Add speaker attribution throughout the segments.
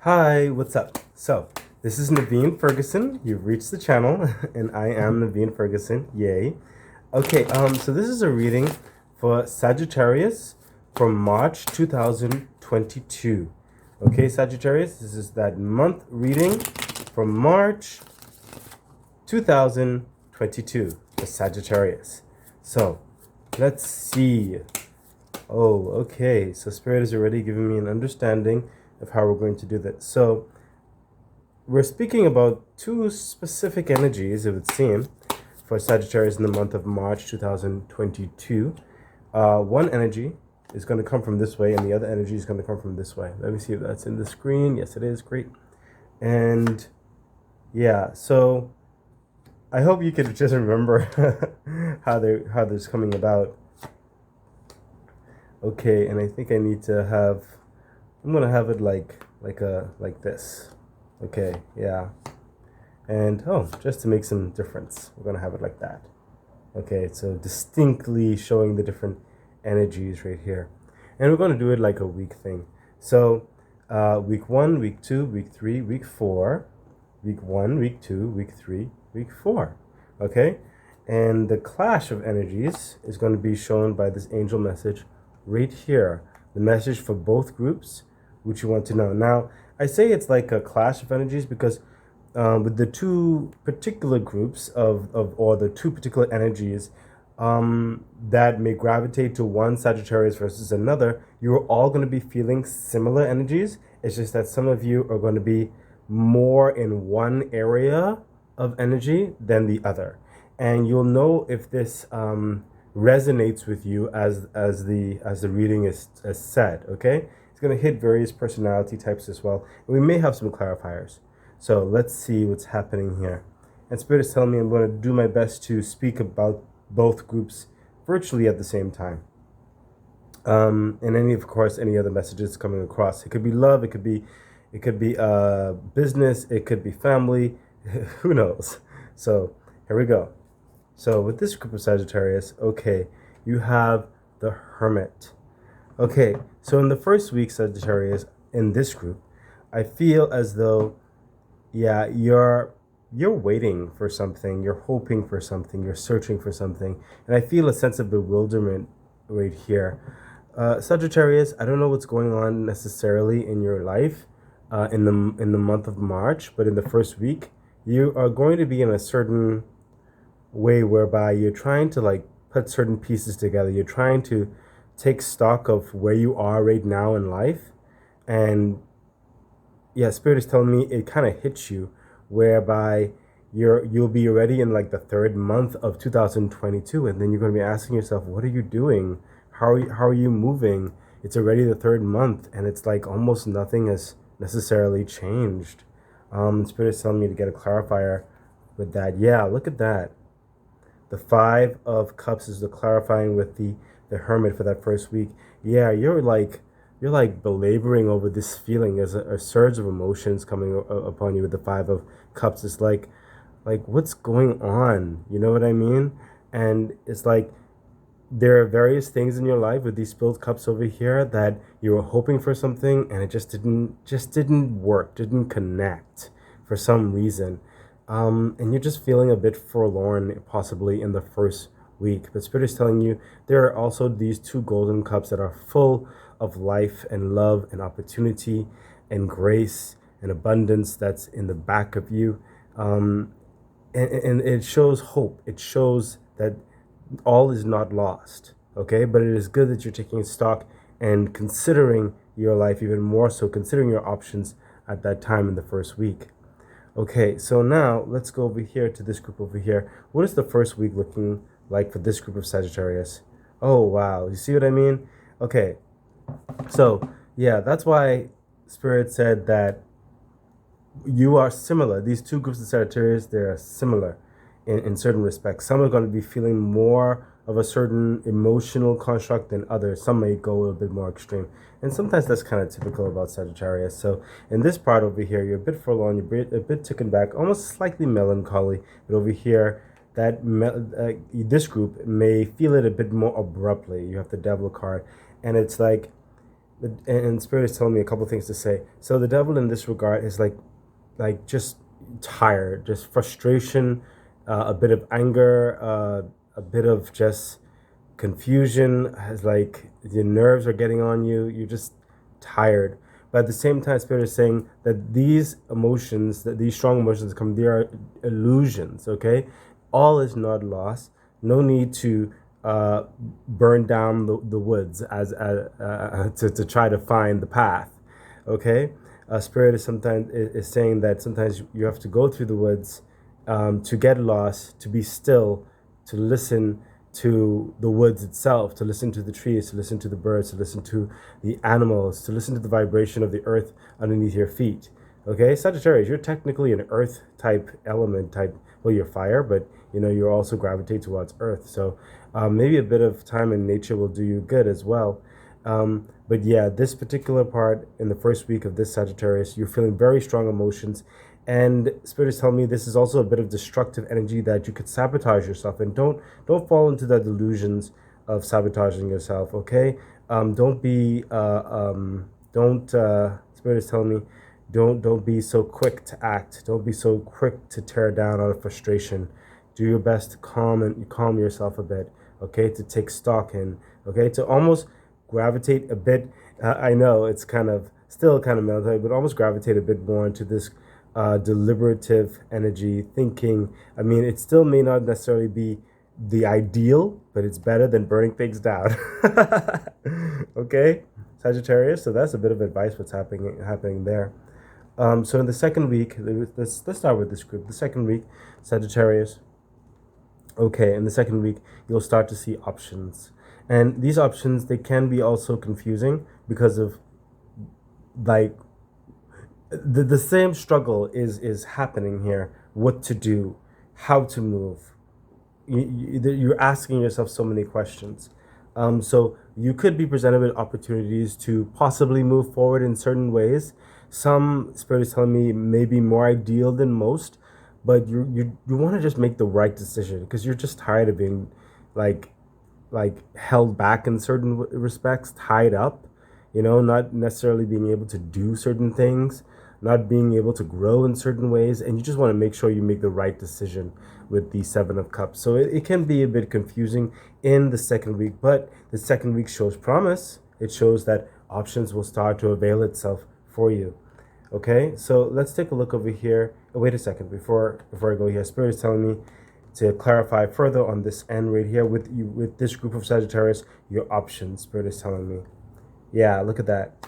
Speaker 1: Hi, what's up? So, this is Naveen Ferguson. You've reached the channel, and I am Naveen Ferguson. Yay. Okay, so this is a reading for Sagittarius for March 2022. Okay, Sagittarius, this is that month reading for March 2022 for Sagittarius. So, let's see. Oh, okay. So Spirit is already giving me an understanding of how we're going to do this. So we're speaking about two specific energies, it would seem, for Sagittarius in the month of March 2022. One energy is going to come from this way, and the other energy is going to come from this way. Let me see if that's in the screen. Yes, it is. Great. And yeah, so I hope you could just remember how this coming about. Okay, and I think I need to have, I'm gonna have it like this. Okay, yeah. And just to make some difference, we're gonna have it like that. Okay, so distinctly showing the different energies right here. And we're gonna do it like a week thing. So week 1, week 2, week 3, week 4, week 1, week 2, week 3, week 4. Okay? And the clash of energies is going to be shown by this angel message right here. The message for both groups, which you want to know. Now, I say it's like a clash of energies because with the two particular groups or the two particular energies that may gravitate to one Sagittarius versus another, you're all going to be feeling similar energies. It's just that some of you are going to be more in one area of energy than the other. And you'll know if this resonates with you as the reading is said, okay? It's going to hit various personality types as well. And we may have some clarifiers. So let's see what's happening here. And Spirit is telling me I'm going to do my best to speak about both groups virtually at the same time. And of course, any other messages coming across. It could be love, it could be business, it could be family, who knows? So here we go. So with this group of Sagittarius, okay, you have the Hermit. Okay, so in the first week, Sagittarius, in this group, I feel as though, yeah, you're waiting for something, you're hoping for something, you're searching for something, and I feel a sense of bewilderment right here. Sagittarius, I don't know what's going on necessarily in your life in the month of March, but in the first week, you are going to be in a certain way whereby you're trying to like put certain pieces together. You're trying to take stock of where you are right now in life. And yeah, Spirit is telling me it kind of hits you whereby you'll be already in like the third month of 2022, and then you're going to be asking yourself, what are you doing? How are you moving? It's already the third month, and it's like almost nothing has necessarily changed. Spirit is telling me to get a clarifier with that. Yeah, look at that. The 5 of Cups is the clarifying with the Hermit for that first week. Yeah, you're like belaboring over this feeling. There's a surge of emotions coming upon you with the 5 of Cups. It's like what's going on? You know what I mean? And it's like there are various things in your life with these spilled cups over here that you were hoping for something and it just didn't work, didn't connect for some reason. And you're just feeling a bit forlorn possibly in the first week. But Spirit is telling you there are also these 2 golden cups that are full of life and love and opportunity and grace and abundance that's in the back of you. And it shows hope. It shows that all is not lost, okay? But it is good that you're taking stock and considering your life even more so, considering your options at that time in the first week. Okay, so now let's go over here to this group over here. What is the first week looking like for this group of Sagittarius? Oh, wow. You see what I mean? Okay, so yeah, that's why Spirit said that you are similar. These two groups of Sagittarius, they're similar in certain respects. Some are going to be feeling more of a certain emotional construct than others. Some may go a little bit more extreme. And sometimes that's kind of typical about Sagittarius. So in this part over here, you're a bit forlorn, you're a bit taken back, almost slightly melancholy. But over here, this group may feel it a bit more abruptly. You have the Devil card. And it's like and Spirit is telling me a couple things to say. So the devil in this regard is like just tired, just frustration, a bit of anger, a bit of just confusion. Has like your nerves are getting on you. You're just tired. But at the same time, Spirit is saying that these emotions, that these strong emotions come, they are illusions. Okay, all is not lost. No need to burn down the woods as to try to find the path. Okay, Spirit is sometimes is saying that sometimes you have to go through the woods to get lost, to be still, to listen to the woods itself, to listen to the trees, to listen to the birds, to listen to the animals, to listen to the vibration of the earth underneath your feet. Okay, Sagittarius, you're technically an earth type element type. Well, you're fire, but you also gravitate towards earth. So maybe a bit of time in nature will do you good as well. But yeah, this particular part in the first week of this Sagittarius, you're feeling very strong emotions. And Spirit is telling me this is also a bit of destructive energy that you could sabotage yourself, and don't fall into the delusions of sabotaging yourself. Okay, don't be don't Spirit is telling me don't be so quick to act. Don't be so quick to tear down out of frustration. Do your best to calm yourself a bit. Okay, to take stock in. Okay, to almost gravitate a bit. I know it's still kind of military, but almost gravitate a bit more into this deliberative energy, thinking. I mean, it still may not necessarily be the ideal, but it's better than burning things down. Okay, Sagittarius. So that's a bit of advice what's happening there. So in the second week, let's start with this group. The second week, Sagittarius. Okay, in the second week, you'll start to see options. And these options, they can be also confusing because of like the same struggle is happening here. What to do, how to move. You're asking yourself so many questions. So you could be presented with opportunities to possibly move forward in certain ways. Some Spirit is telling me maybe more ideal than most, but you want to just make the right decision because you're just tired of being like held back in certain respects, tied up, not necessarily being able to do certain things, not being able to grow in certain ways, and you just want to make sure you make the right decision with the Seven of Cups. So it can be a bit confusing in the second week, but the second week shows promise. It shows that options will start to avail itself for you. Okay, so let's take a look over here. Oh, wait a second, before I go here, Spirit is telling me to clarify further on this end right here with this group of Sagittarius, your options. Spirit is telling me. Yeah, look at that.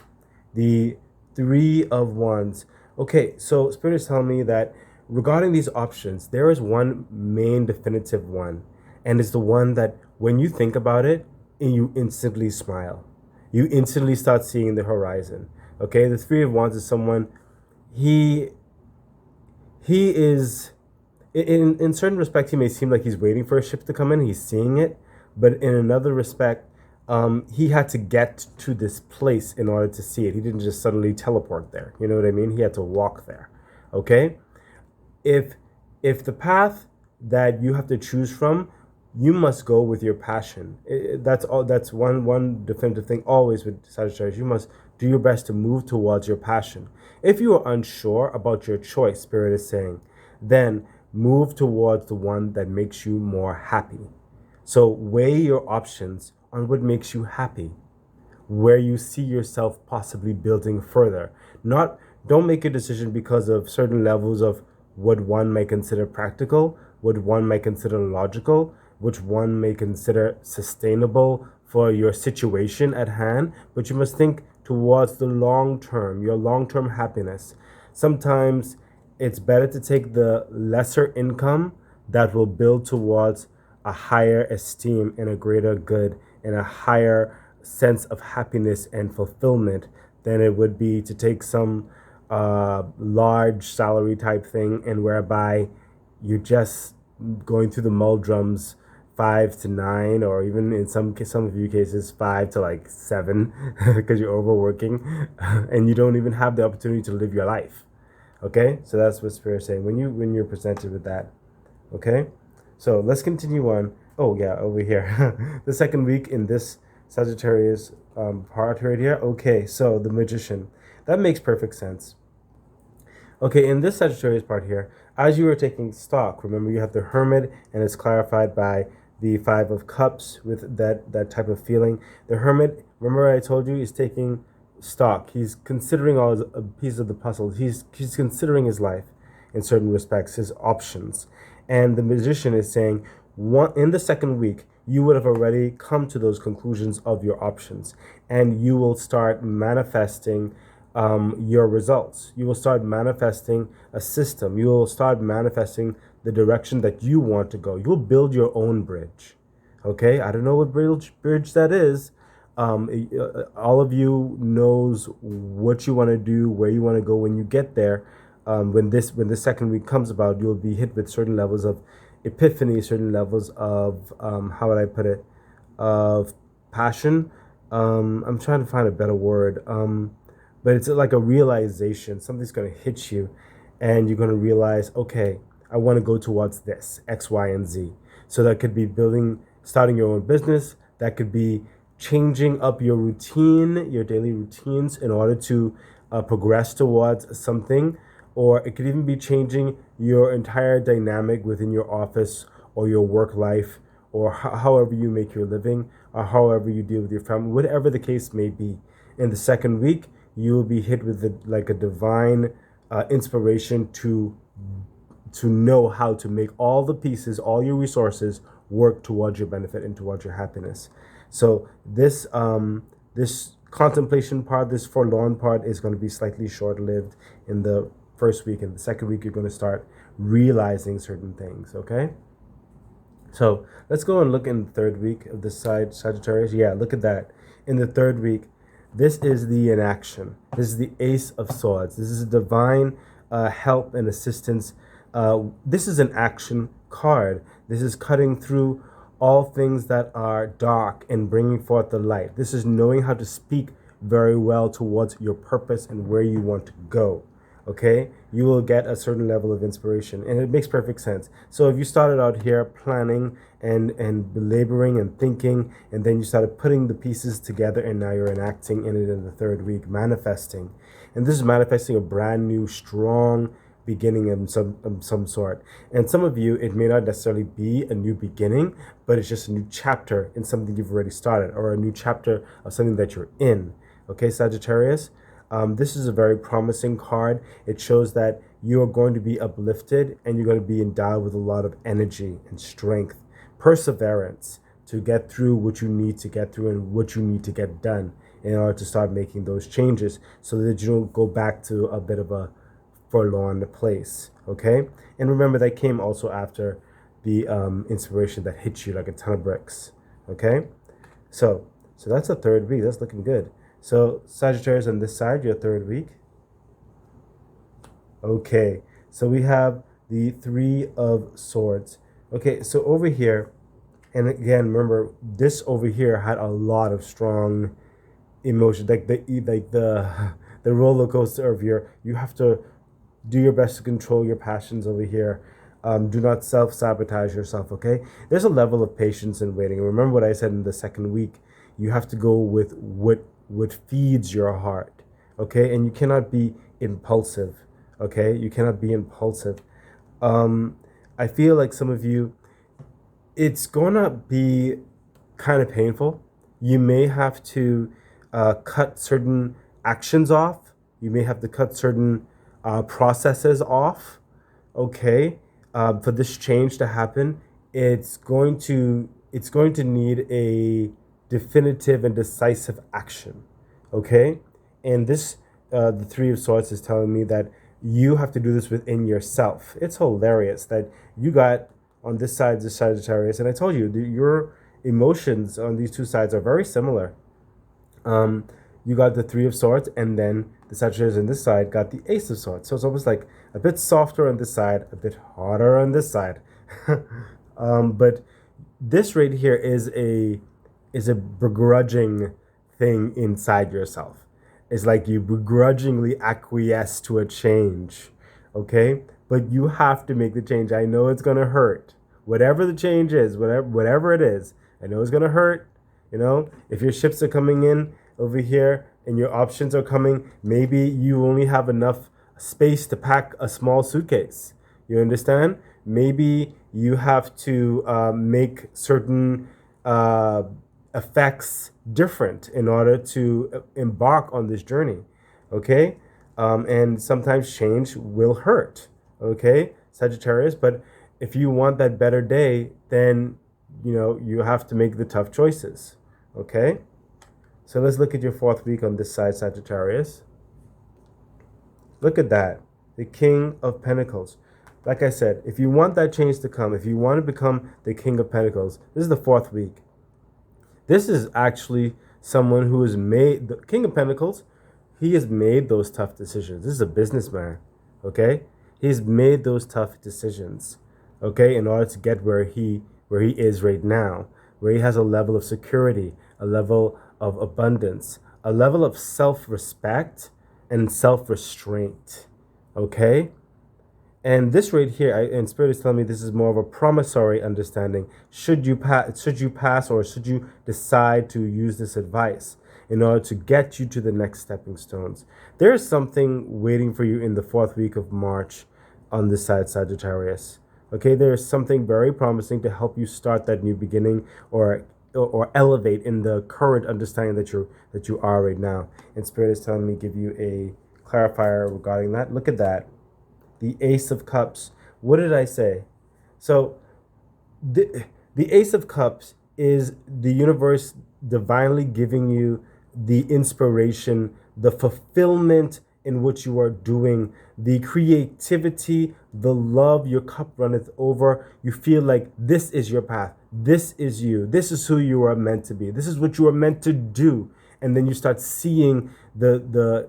Speaker 1: The Three of Wands. Okay, so Spirit is telling me that regarding these options, there is one main definitive one, and it's the one that when you think about it, you instantly smile. You instantly start seeing the horizon. Okay, the Three of Wands is someone, he is, in certain respect, he may seem like he's waiting for a ship to come in, he's seeing it, but in another respect, he had to get to this place in order to see it. He didn't just suddenly teleport there. You know what I mean? He had to walk there. Okay? If the path that you have to choose from, you must go with your passion. That's all. That's one definitive thing always with Sagittarius. You must do your best to move towards your passion. If you are unsure about your choice, Spirit is saying, then move towards the one that makes you more happy. So weigh your options on what makes you happy, where you see yourself possibly building further. Don't make a decision because of certain levels of what one may consider practical, what one may consider logical, which one may consider sustainable for your situation at hand, but you must think towards the long term, your long-term happiness. Sometimes it's better to take the lesser income that will build towards a higher esteem and a greater good and a higher sense of happiness and fulfillment than it would be to take some large salary type thing and whereby you're just going through the mull-drums 5 to 9, or even in some of you cases 5 to like 7 because you're overworking and you don't even have the opportunity to live your life. Okay, so that's what Spirit's saying when you're presented with that. Okay, so let's continue on. Oh yeah, over here. The second week in this Sagittarius part right here. Okay, so the Magician. That makes perfect sense. Okay, in this Sagittarius part here, as you were taking stock, remember you have the Hermit, and it's clarified by the Five of Cups with that type of feeling. The Hermit, remember I told you, is taking stock. He's considering all his pieces of the puzzle. He's considering his life in certain respects, his options. And the Magician is saying, in the second week, you would have already come to those conclusions of your options, and you will start manifesting your results. You will start manifesting a system. You will start manifesting the direction that you want to go. You'll build your own bridge. Okay, I don't know what bridge that is. All of you knows what you want to do, where you want to go when you get there. When this second week comes about, you'll be hit with certain levels of epiphany, certain levels of how would I put it, of passion. I'm trying to find a better word. But it's like a realization. Something's going to hit you, and you're going to realize, okay, I want to go towards this, X, Y, and Z. So that could be starting your own business. That could be changing up your routine, your daily routines, in order to progress towards something. Or it could even be changing your entire dynamic within your office or your work life, or however you make your living, or however you deal with your family, whatever the case may be. In the second week, you will be hit with a divine inspiration to know how to make all the pieces, all your resources work towards your benefit and towards your happiness. So this contemplation part, this forlorn part, is going to be slightly short-lived in the first week. In the second week, you're going to start realizing certain things, okay? So let's go and look in the third week of this side, Sagittarius. Yeah, look at that. In the third week, this is the inaction. This is the Ace of Swords. This is a divine help and assistance. This is an action card. This is cutting through all things that are dark and bringing forth the light. This is knowing how to speak very well towards your purpose and where you want to go. Okay, you will get a certain level of inspiration, and it makes perfect sense. So if you started out here planning and belaboring and thinking, and then you started putting the pieces together, and now you're enacting in it in the third week, manifesting. And this is manifesting a brand new, strong beginning of some sort. And some of you, it may not necessarily be a new beginning, but it's just a new chapter in something you've already started, or a new chapter of something that you're in. Okay, Sagittarius? This is a very promising card. It shows that you are going to be uplifted, and you're going to be endowed with a lot of energy and strength, perseverance to get through what you need to get through and what you need to get done in order to start making those changes, so that you don't go back to a bit of a forlorn place, okay? And remember, that came also after the inspiration that hit you like a ton of bricks, okay? So that's the third week. That's looking good. So Sagittarius on this side, your third week. Okay, so we have the Three of Swords. Okay, so over here, and again, remember, this over here had a lot of strong emotion, like the roller coaster of you have to do your best to control your passions over here. Do not self-sabotage yourself, okay? There's a level of patience and waiting. Remember what I said in the second week. You have to go with what feeds your heart, okay? And you cannot be impulsive, okay? You cannot be impulsive. I feel like some of you, it's gonna be kind of painful. You may have to cut certain actions off. You may have to cut certain processes off, okay? For this change to happen, it's going to need a definitive and decisive action, okay? And this, the Three of Swords is telling me that you have to do this within yourself. It's hilarious that you got on this side the Sagittarius, and I told you your emotions on these two sides are very similar. You got the Three of Swords, and then the Sagittarius on this side got the Ace of Swords. So it's almost like a bit softer on this side, a bit harder on this side. But this right here is a begrudging thing inside yourself. It's like you begrudgingly acquiesce to a change, okay? But you have to make the change. I know it's gonna hurt. Whatever the change is, whatever it is, I know it's gonna hurt. You know, if your ships are coming in over here and your options are coming, maybe you only have enough space to pack a small suitcase. You understand? Maybe you have to make certain uh, effects different in order to embark on this journey. Okay? And sometimes change will hurt. Okay, Sagittarius? But if you want that better day, then you have to make the tough choices. Okay? So let's look at your fourth week on this side, Sagittarius. Look at that. The King of Pentacles. Like I said, if you want that change to come, if you want to become the King of Pentacles, this is the fourth week. This is actually someone who has made, the King of Pentacles, he has made those tough decisions. This is a businessman, okay? He's made those tough decisions, okay, in order to get where he is right now, where he has a level of security, a level of abundance, a level of self-respect and self-restraint, okay? And this right here, and Spirit is telling me this is more of a promissory understanding. Should you pass, or should you decide to use this advice in order to get you to the next stepping stones? There is something waiting for you in the fourth week of March on this side, Sagittarius. Okay, there is something very promising to help you start that new beginning, or elevate in the current understanding that you are right now. And Spirit is telling me give you a clarifier regarding that. Look at that. The Ace of Cups. What did I say? So the Ace of Cups is the universe divinely giving you the inspiration, the fulfillment in what you are doing, the creativity, the love. Your cup runneth over. You feel like this is your path. This is you. This is who you are meant to be. This is what you are meant to do. And then you start seeing the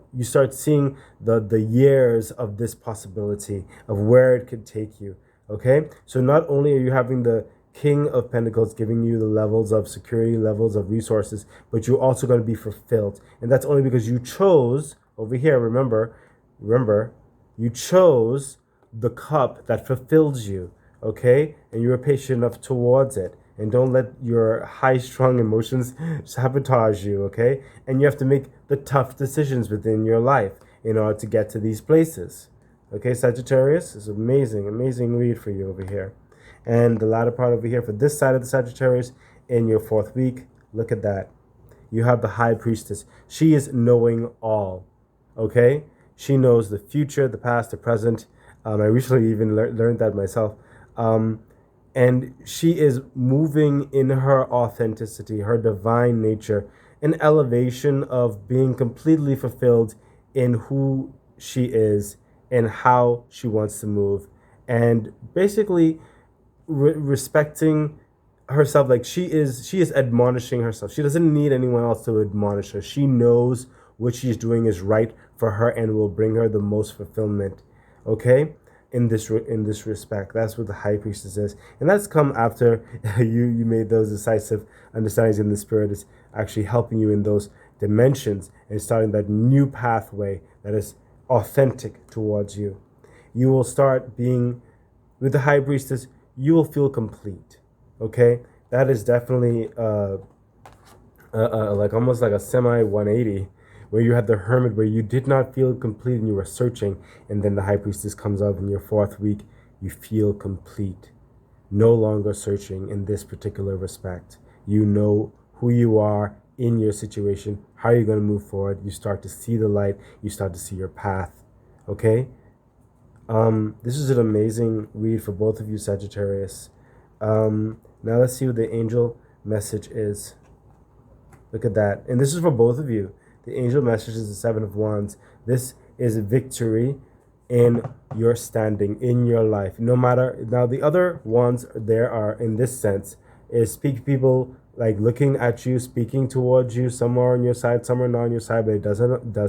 Speaker 1: years of this possibility of where it could take you. Okay, so not only are you having the King of Pentacles giving you the levels of security, levels of resources, but you're also going to be fulfilled, and that's only because you chose over here. Remember, you chose the cup that fulfills you. Okay, and you were patient enough towards it. And don't let your high-strung emotions sabotage you, okay? And you have to make the tough decisions within your life in order to get to these places. Okay, Sagittarius? It's amazing, amazing read for you over here. And the latter part over here for this side of the Sagittarius in your fourth week, look at that. You have the High Priestess. She is knowing all, okay? She knows the future, the past, the present. I recently even learned that myself. And she is moving in her authenticity, her divine nature, an elevation of being completely fulfilled in who she is and how she wants to move. And basically respecting herself, like she is admonishing herself. She doesn't need anyone else to admonish her. She knows what she's doing is right for her and will bring her the most fulfillment. Okay? In this respect, that's what the High Priestess is, and that's come after you made those decisive understandings, and the Spirit is actually helping you in those dimensions and starting that new pathway that is authentic towards you. You will start being, with the High Priestess, you will feel complete. Okay, that is definitely like almost like a semi 180. Where you had the Hermit, where you did not feel complete and you were searching, and then the High Priestess comes up in your fourth week, you feel complete, no longer searching in this particular respect. You know who you are in your situation, how you're going to move forward. You start to see the light, you start to see your path. Okay? This is an amazing read for both of you, Sagittarius. Now let's see what the angel message is. Look at that. And this is for both of you. The angel message is the Seven of Wands. This is victory in your standing, in your life. No matter, now the other wands there are, in this sense, is people like looking at you, speaking towards you, somewhere on your side, somewhere not on your side, but it does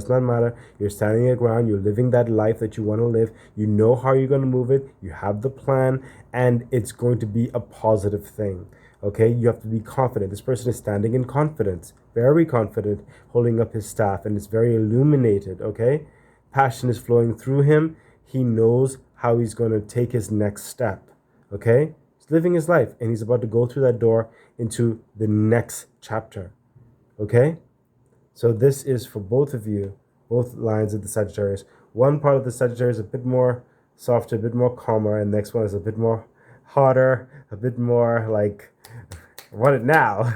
Speaker 1: not matter. You're standing your ground. You're living that life that you want to live. You know how you're going to move it. You have the plan, and it's going to be a positive thing. Okay, you have to be confident. This person is standing in confidence, very confident, holding up his staff, and it's very illuminated. Okay, passion is flowing through him. He knows how he's going to take his next step. Okay, He's living his life, and he's about to go through that door into the next chapter. Okay? So this is for both of you, both lines of the Sagittarius. One part of the Sagittarius is a bit more softer, a bit more calmer, and the next one is a bit more harder, a bit more like, I want it now.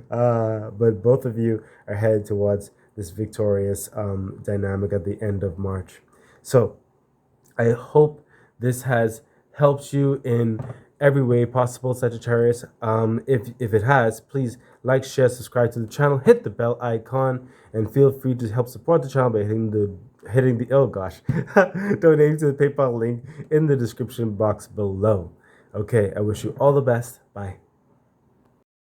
Speaker 1: But both of you are headed towards this victorious dynamic at the end of March. So I hope this has helped you in every way possible, Sagittarius. If it has, please like, share, subscribe to the channel, hit the bell icon, and feel free to help support the channel by donating to the PayPal link in the description box below. Okay, I wish you all the best. Bye.